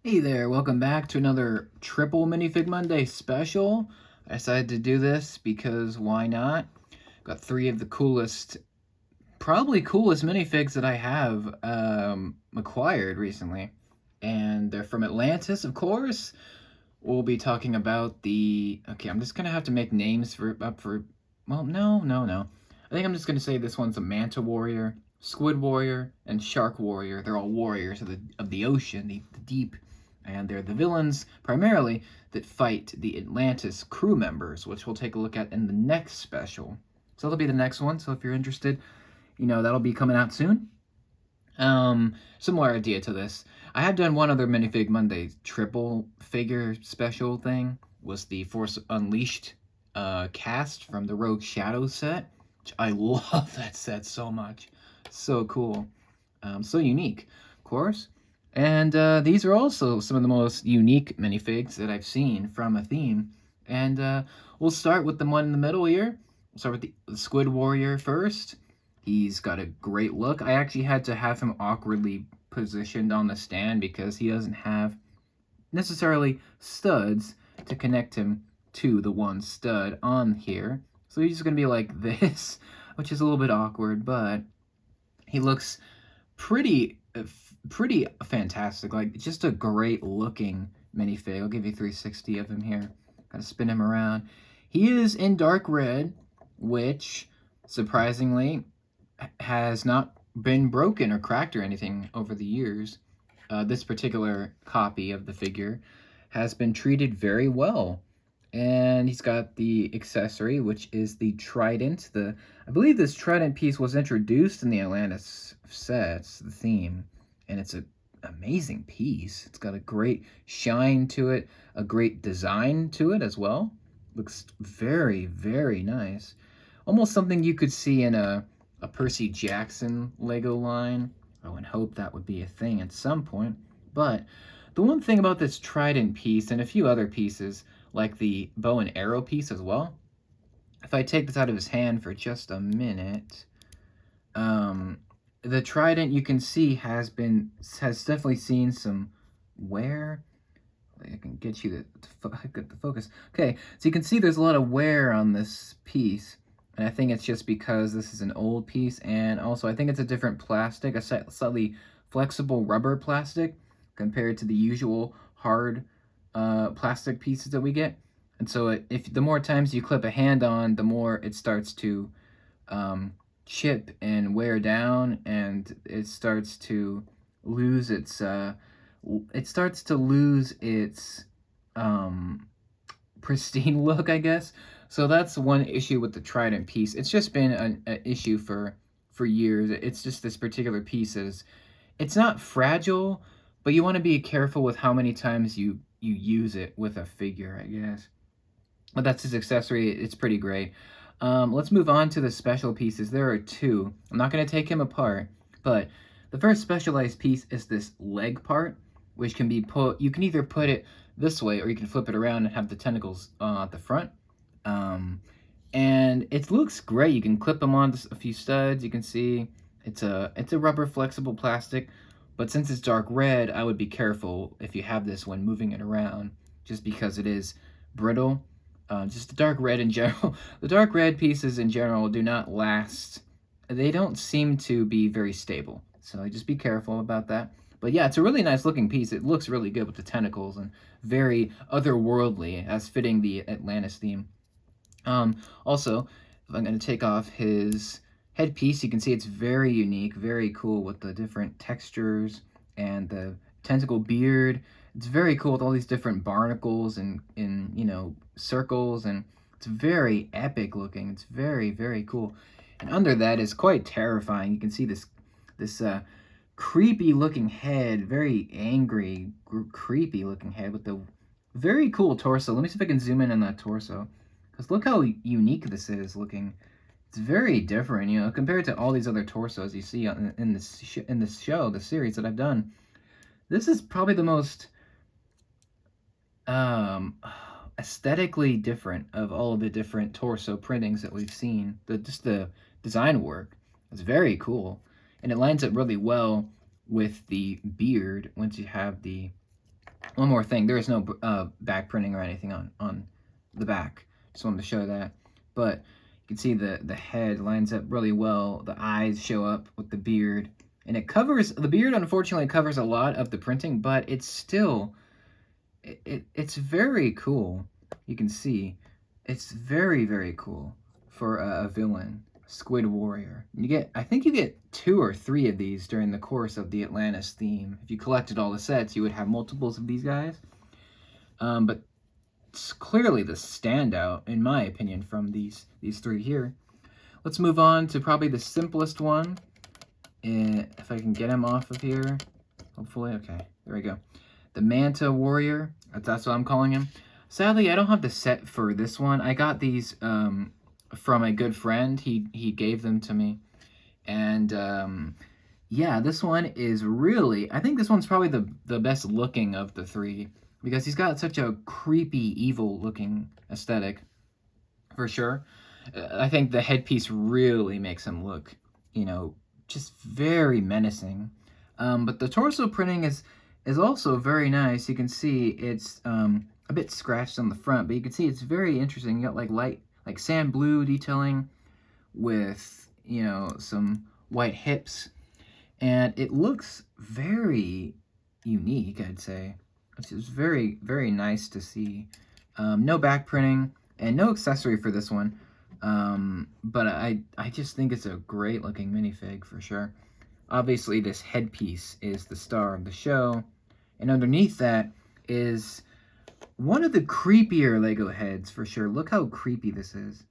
Hey there, welcome back to another Triple Minifig Monday special. I decided to do this because why not? Got three of the probably coolest minifigs that I have acquired recently. And they're from Atlantis, of course. We'll be talking about okay, I'm just gonna have to make names well, no. I think I'm just gonna say this one's a Manta Warrior, Squid Warrior, and Shark Warrior. They're all warriors of the ocean, the deep, and they're the villains primarily that fight the Atlantis crew members, which we'll take a look at in the next special. So that'll be the next one. So if you're interested, that'll be coming out soon. Similar idea to this. I have done one other Minifig Monday triple figure special thing. Was the Force Unleashed cast from the Rogue Shadow set, which I love that set so much. So cool. So unique, of course. And these are also some of the most unique minifigs that I've seen from a theme. And we'll start with the one in the middle here. We'll start with the Squid Warrior first. He's got a great look. I actually had to have him awkwardly positioned on the stand because he doesn't have necessarily studs to connect him to the one stud on here. So he's just going to be like this, which is a little bit awkward, but he looks pretty fantastic. Like, just a great looking minifig. I'll give you 360 of him here. Gotta spin him around. He is in dark red, which surprisingly has not been broken or cracked or anything over the years. This particular copy of the figure has been treated very well. And he's got the accessory, which is the trident. I believe this trident piece was introduced in the Atlantis sets, the theme, and it's an amazing piece. It's got a great shine to it, a great design to it as well. Looks very, very nice. Almost something you could see in a Percy Jackson Lego line. I would hope that would be a thing at some point. But the one thing about this trident piece and a few other pieces, like the bow and arrow piece as well, if I take this out of his hand for just a minute, the trident you can see has definitely seen some wear. I can get you to get the focus. Okay, so you can see there's a lot of wear on this piece. And I think it's just because this is an old piece, and also I think it's a different plastic, a slightly flexible rubber plastic compared to the usual hard plastic pieces that we get. And so if the more times you clip a hand on, the more it starts to chip and wear down, and it starts to lose its pristine look, I guess. So that's one issue with the trident piece. It's just been an issue for years. It's just this particular piece it's not fragile, but you want to be careful with how many times you use it with a figure, I guess. But that's his accessory. It's pretty great. Let's move on to the special pieces. There are two. I'm not going to take him apart, but the first specialized piece is this leg part, which can be you can either put it this way or you can flip it around and have the tentacles at the front. And it looks great. You can clip them on a few studs. You can see it's a rubber flexible plastic, but since it's dark red, I would be careful if you have this when moving it around, just because it is brittle. Just the dark red in general. The dark red pieces in general do not last. They don't seem to be very stable, so just be careful about that. But yeah, it's a really nice looking piece. It looks really good with the tentacles and very otherworldly, as fitting the Atlantis theme. Also, if I'm going to take off his headpiece, you can see it's very unique, very cool with the different textures and the tentacle beard. It's very cool with all these different barnacles and circles, and it's very epic looking. It's very, very cool. And under that is quite terrifying. You can see this creepy looking head, very angry, creepy looking head with the very cool torso. Let me see if I can zoom in on that torso, because look how unique this is looking. It's very different, compared to all these other torsos you see in this show, the series that I've done. This is probably the most aesthetically different of all of the different torso printings that we've seen. Just the design work is very cool, and it lines up really well with the beard once you have the One more thing, there is no back printing or anything on the back. Just wanted to show that. But you can see the head lines up really well. The eyes show up with the beard. And it covers, the beard unfortunately covers a lot of the printing, but it's still, it's very cool. You can see, it's very, very cool for a villain, Squid Warrior. You get, I think you get 2 or 3 of these during the course of the Atlantis theme. If you collected all the sets, you would have multiples of these guys. But it's clearly the standout, in my opinion, from these 3 here. Let's move on to probably the simplest one. If I can get him off of here, hopefully. Okay, there we go. The Manta Warrior, that's what I'm calling him. Sadly, I don't have the set for this one. I got these from a good friend. He gave them to me. And yeah, this one is really, I think this one's probably the best looking of the 3, because he's got such a creepy, evil looking aesthetic, for sure. I think the headpiece really makes him look, you know, just very menacing. But the torso printing is also very nice. You can see it's a bit scratched on the front, but you can see it's very interesting. You got like light, like sand blue detailing with, you know, some white hips, and it looks very unique, I'd say. It's just very, very nice to see. No back printing and no accessory for this one. But I just think it's a great looking minifig for sure. Obviously, this headpiece is the star of the show, and underneath that is one of the creepier Lego heads for sure. Look how creepy this is.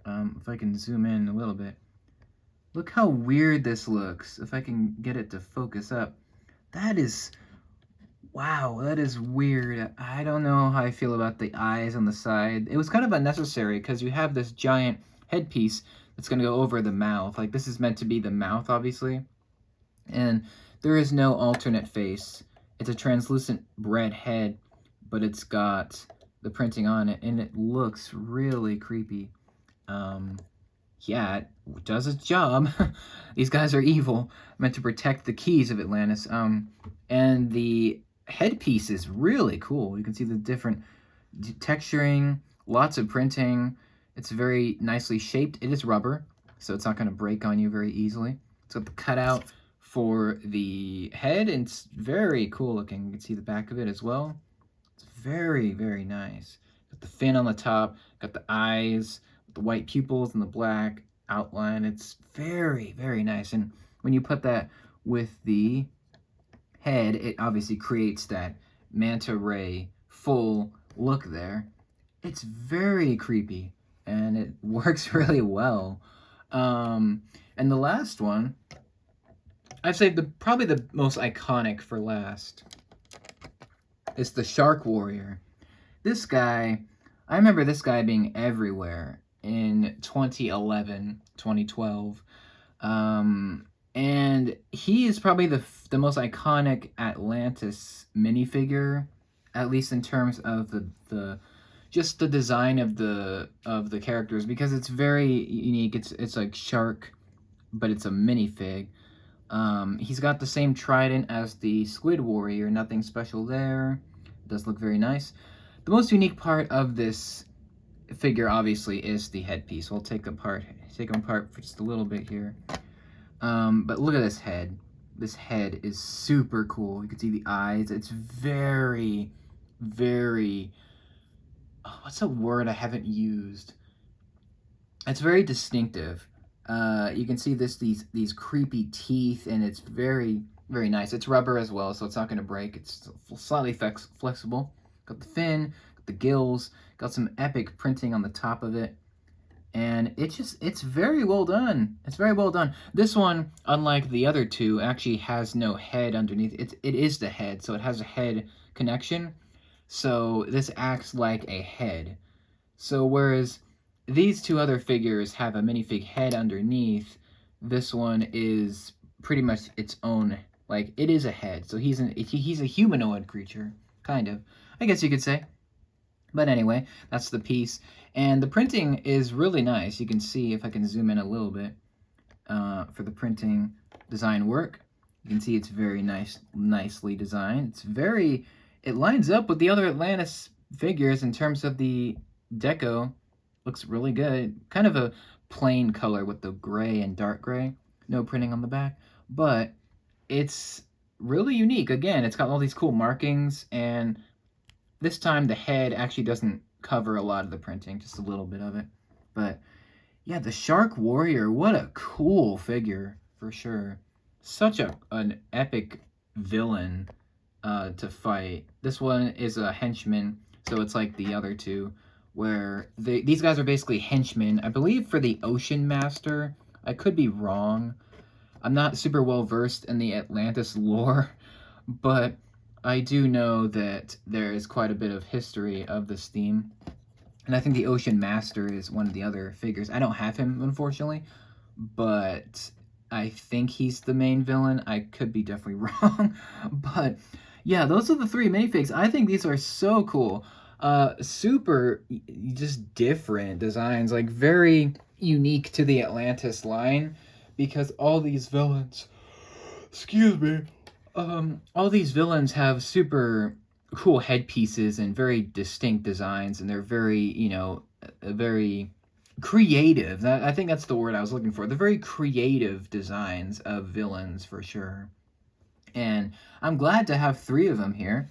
If I can zoom in a little bit. Look how weird this looks. If I can get it to focus up. That is, wow, that is weird. I don't know how I feel about the eyes on the side. It was kind of unnecessary because you have this giant headpiece that's going to go over the mouth. Like, this is meant to be the mouth, obviously. And there is no alternate face. It's a translucent red head, but it's got the printing on it, and it looks really creepy. Yeah, it does its job. These guys are evil, meant to protect the keys of Atlantis. And the headpiece is really cool. You can see the different texturing, lots of printing. It's very nicely shaped. It is rubber, so it's not going to break on you very easily. It's got the cutout for the head, and it's very cool looking. You can see the back of it as well. It's very, very nice. Got the fin on the top, got the eyes, the white pupils and the black outline. It's very, very nice. And when you put that with the head, it obviously creates that manta ray full look there. It's very creepy, and it works really well. And the last one, I'd say probably the most iconic for last, is the Shark Warrior. This guy, I remember this guy being everywhere in 2011, 2012. And he is probably the most iconic Atlantis minifigure, at least in terms of the just the design of the characters, because it's very unique. It's like shark, but it's a minifig. He's got the same trident as the Squid Warrior, nothing special there. It does look very nice. The most unique part of this figure, obviously, is the headpiece. We'll take him apart for just a little bit here. But look at this head. This head is super cool. You can see the eyes. It's very, very... Oh, what's a word I haven't used? It's very distinctive. You can see these creepy teeth, and it's very, very nice. It's rubber as well, so it's not going to break. It's slightly flexible. Got the fin, got the gills, got some epic printing on the top of it. And it's very well done. It's very well done. This one, unlike the other two, actually has no head underneath. It is the head, so it has a head connection. So this acts like a head. So whereas these two other figures have a minifig head underneath, this one is pretty much its own, like, it is a head. So he's a humanoid creature, kind of, I guess you could say. But anyway, that's the piece. And the printing is really nice. You can see, if I can zoom in a little bit, for the printing design work. You can see it's very nicely designed. it lines up with the other Atlantis figures in terms of the deco. Looks really good. Kind of a plain color with the gray and dark gray. No printing on the back. But it's really unique. Again, it's got all these cool markings, and this time the head actually doesn't cover a lot of the printing, just a little bit of it. But yeah, the Shark Warrior, what a cool figure for sure. Such an epic villain to fight. This one is a henchman, so it's like the other two, where these guys are basically henchmen. I believe for the Ocean Master. I could be wrong. I'm not super well versed in the Atlantis lore, but I do know that there is quite a bit of history of this theme. And I think the Ocean Master is one of the other figures. I don't have him, unfortunately, but I think he's the main villain. I could be definitely wrong. But yeah, those are the three minifigs. I think these are so cool. Super just different designs, like very unique to the Atlantis line, because all these villains, excuse me, all these villains have super cool headpieces and very distinct designs, and they're very, very creative. I think that's the word I was looking for. They're very creative designs of villains for sure. And I'm glad to have three of them here.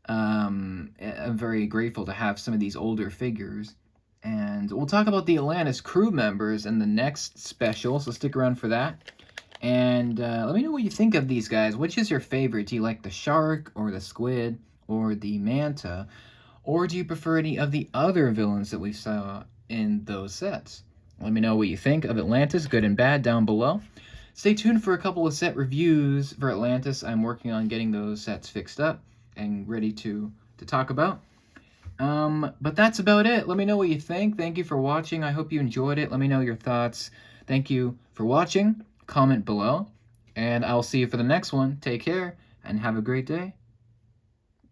I'm very grateful to have some of these older figures. And we'll talk about the Atlantis crew members in the next special, so stick around for that. And let me know what you think of these guys. Which is your favorite? Do you like the shark or the squid or the manta? Or do you prefer any of the other villains that we saw in those sets? Let me know what you think of Atlantis, good and bad, down below. Stay tuned for a couple of set reviews for Atlantis. I'm working on getting those sets fixed up and ready to talk about. But that's about it. Let me know what you think. Thank you for watching. I hope you enjoyed it. Let me know your thoughts. Thank you for watching. Comment below, and I'll see you for the next one. Take care and have a great day.